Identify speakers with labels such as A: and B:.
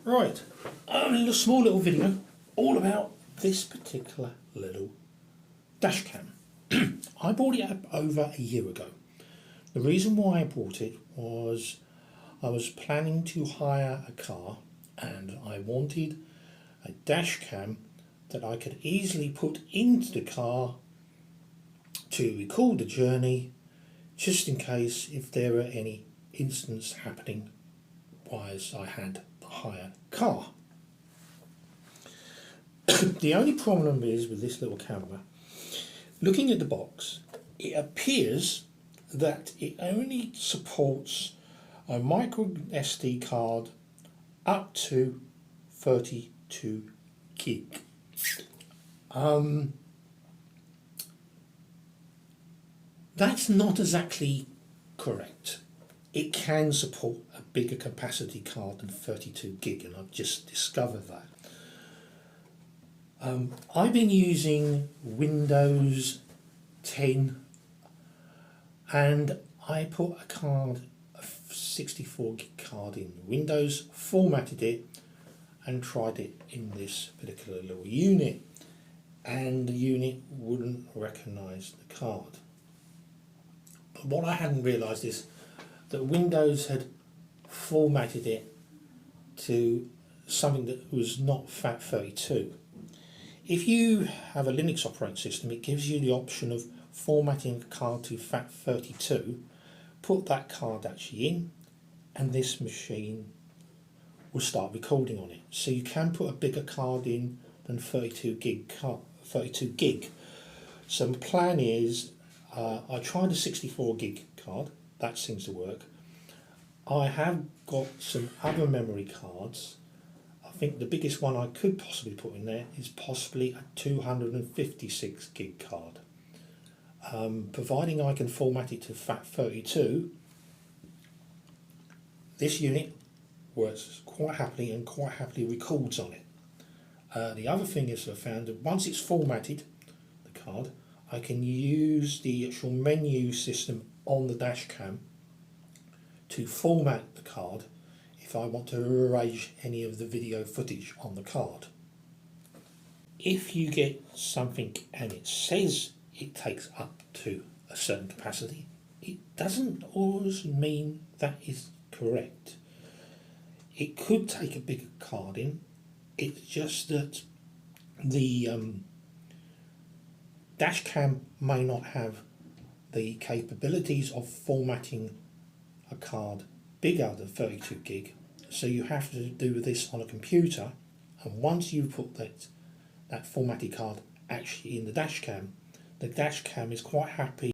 A: Right, a small little video all about this particular little dash cam. I bought it up over a year ago. The reason why I bought it was I was planning to hire a car and I wanted a dash cam that I could easily put into the car to record the journey, just in case if there were any incidents happening whilst I had the hired car. The only problem is with this little camera, looking at the box, it appears that it only supports a micro SD card up to 32 gig. That's not exactly correct. It can support a bigger capacity card than 32 gig, and I've just discovered that. I've been using Windows 10 and I put a card, a 64 gig card in Windows, formatted it and tried it in this particular little unit, and the unit wouldn't recognise the card. But what I hadn't realised is that Windows had formatted it to something that was not FAT32. If you have a Linux operating system, it gives you the option of formatting a card to FAT32, put that card actually in, and this machine will start recording on it. So you can put a bigger card in than 32 gig. So my plan is, I tried a 64 gig card, that seems to work. I have got some other memory cards. I think the biggest one I could possibly put in there is possibly a 256 gig card. Providing I can format it to FAT32, this unit works quite happily and quite happily records on it. The other thing is I found that once it's formatted, the card, I can use the actual menu system on the dash cam to format the card if I want to erase any of the video footage on the card. If you get something and it says it takes up to a certain capacity, it doesn't always mean that is correct. It could take a bigger card in, it's just that the dash cam may not have the capabilities of formatting a card bigger than 32 gig, so you have to do this on a computer, and once you put that formatted card actually in the dash cam is quite happy